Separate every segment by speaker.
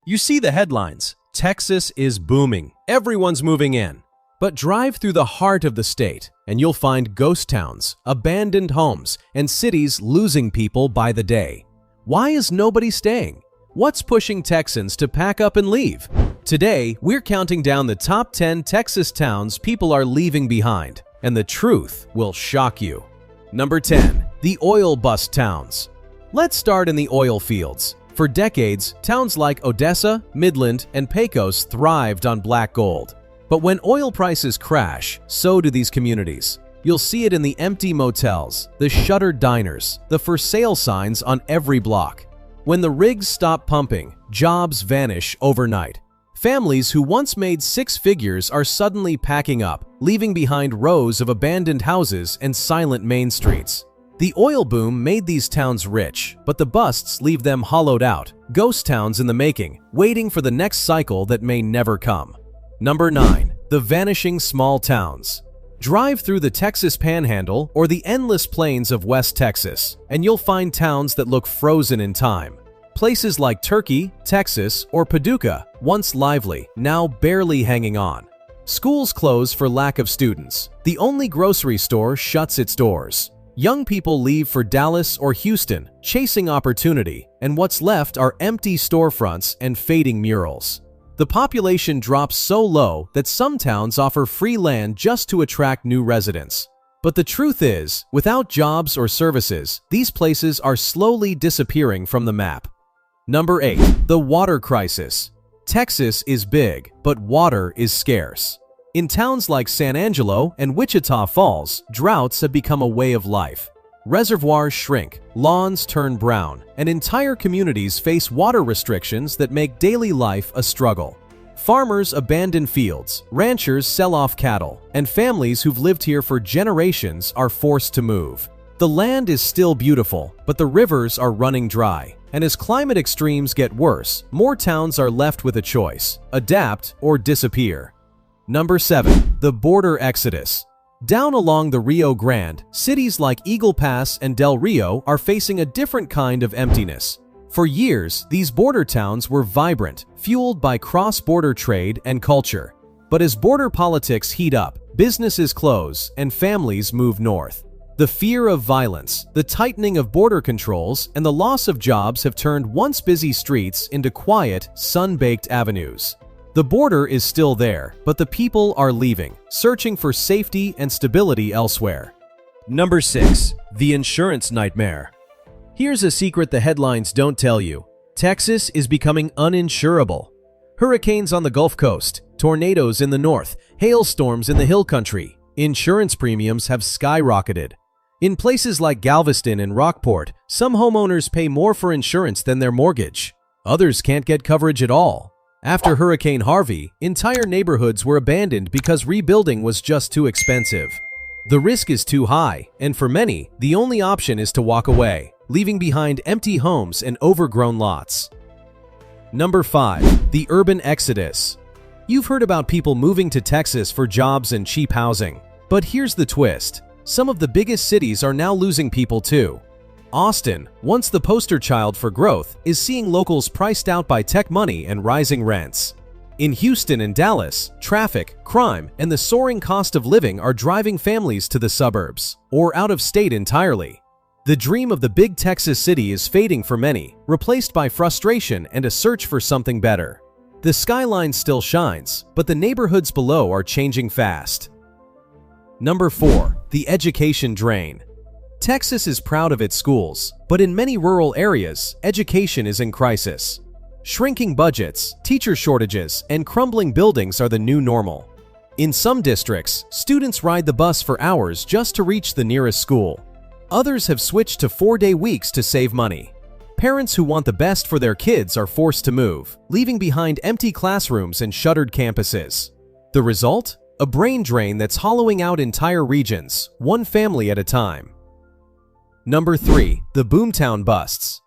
Speaker 1: You see the headlines. Texas is booming. Everyone's moving in. But drive through the heart of the state, and you'll find ghost towns, abandoned homes, and cities losing people by the day. Why is nobody staying? What's pushing Texans to pack up and leave? Today, we're counting down the top 10 Texas towns people are leaving behind, and the truth will shock you. Number 10. The oil bust towns. Let's start in the oil fields. For decades, towns like Odessa, Midland, and Pecos thrived on black gold. But when oil prices crash, so do these communities. You'll see it in the empty motels, the shuttered diners, the for sale signs on every block. When the rigs stop pumping, jobs vanish overnight. Families who once made six figures are suddenly packing up, leaving behind rows of abandoned houses and silent main streets. The oil boom made these towns rich, but the busts leave them hollowed out, ghost towns in the making, waiting for the next cycle that may never come. Number 9. The vanishing small towns. Drive through the Texas Panhandle or the endless plains of West Texas, and you'll find towns that look frozen in time. Places like Turkey, Texas, or Paducah, once lively, now barely hanging on. Schools close for lack of students. The only grocery store shuts its doors. Young people leave for Dallas or Houston, chasing opportunity, and what's left are empty storefronts and fading murals. The population drops so low that some towns offer free land just to attract new residents. But the truth is, without jobs or services, these places are slowly disappearing from the map. Number 8. The water crisis. Texas is big, but water is scarce. In towns like San Angelo and Wichita Falls, droughts have become a way of life. Reservoirs shrink, lawns turn brown, and entire communities face water restrictions that make daily life a struggle. Farmers abandon fields, ranchers sell off cattle, and families who've lived here for generations are forced to move. The land is still beautiful, but the rivers are running dry, and as climate extremes get worse, more towns are left with a choice: adapt or disappear. Number 7. The border exodus. Down along the Rio Grande, cities like Eagle Pass and Del Rio are facing a different kind of emptiness. For years, these border towns were vibrant, fueled by cross-border trade and culture. But as border politics heat up, businesses close, and families move north. The fear of violence, the tightening of border controls, and the loss of jobs have turned once busy streets into quiet, sun-baked avenues. The border is still there, but the people are leaving, searching for safety and stability elsewhere. Number 6. The insurance nightmare. Here's a secret the headlines don't tell you. Texas is becoming uninsurable. Hurricanes on the Gulf Coast, tornadoes in the north, hailstorms in the hill country. Insurance premiums have skyrocketed. In places like Galveston and Rockport, some homeowners pay more for insurance than their mortgage. Others can't get coverage at all. After Hurricane Harvey, entire neighborhoods were abandoned because rebuilding was just too expensive. The risk is too high, and for many, the only option is to walk away, leaving behind empty homes and overgrown lots. Number 5. The urban exodus. You've heard about people moving to Texas for jobs and cheap housing. But here's the twist. Some of the biggest cities are now losing people too. Austin, once the poster child for growth, is seeing locals priced out by tech money and rising rents. In Houston and Dallas, traffic, crime, and the soaring cost of living are driving families to the suburbs, or out of state entirely. The dream of the big Texas city is fading for many, replaced by frustration and a search for something better. The skyline still shines, but the neighborhoods below are changing fast. Number 4. The education drain. Texas is proud of its schools, but in many rural areas, education is in crisis. Shrinking budgets, teacher shortages, and crumbling buildings are the new normal. In some districts, students ride the bus for hours just to reach the nearest school. Others have switched to 4-day weeks to save money. Parents who want the best for their kids are forced to move, leaving behind empty classrooms and shuttered campuses. The result? A brain drain that's hollowing out entire regions, one family at a time. Number 3. The boomtown busts.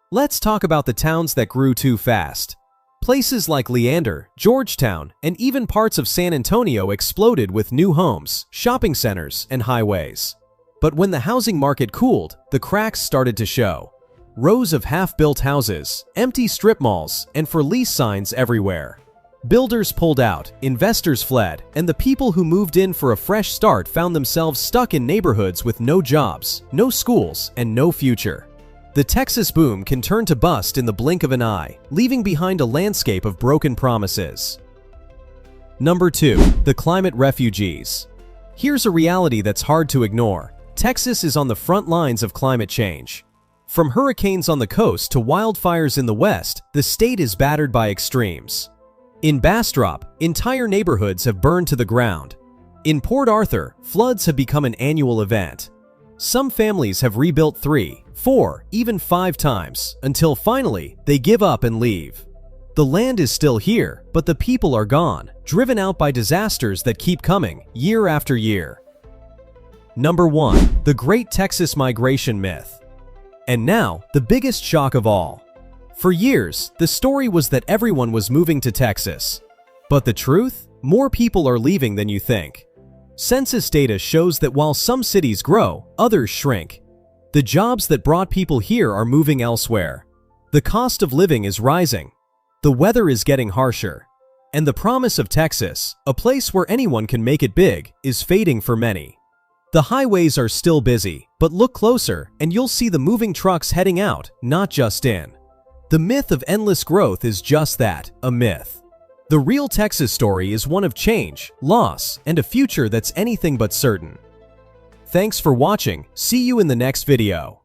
Speaker 1: Let's talk about the towns that grew too fast. Places like Leander, Georgetown, and even parts of San Antonio exploded with new homes, shopping centers, and highways. But when the housing market cooled, the cracks started to show. rows of half-built houses, empty strip malls, and for lease signs everywhere. Builders pulled out, investors fled, and the people who moved in for a fresh start found themselves stuck in neighborhoods with no jobs, no schools, and no future. The Texas boom can turn to bust in the blink of an eye, leaving behind a landscape of broken promises. Number 2. The climate refugees. Here's a reality that's hard to ignore. Texas is on the front lines of climate change. From hurricanes on the coast to wildfires in the west, the state is battered by extremes. In Bastrop, entire neighborhoods have burned to the ground. In Port Arthur, floods have become an annual event. Some families have rebuilt 3, 4, even 5 times, until finally they give up and leave. The land is still here, but the people are gone, driven out by disasters that keep coming year after year. Number 1. The Great Texas Migration Myth. And now, the biggest shock of all. For years, the story was that everyone was moving to Texas. But the truth? More people are leaving than you think. Census data shows that while some cities grow, others shrink. The jobs that brought people here are moving elsewhere. The cost of living is rising. The weather is getting harsher. And the promise of Texas, a place where anyone can make it big, is fading for many. The highways are still busy, but look closer and you'll see the moving trucks heading out, not just in. The myth of endless growth is just that, a myth. The real Texas story is one of change, loss, and a future that's anything but certain. Thanks for watching. See you in the next video.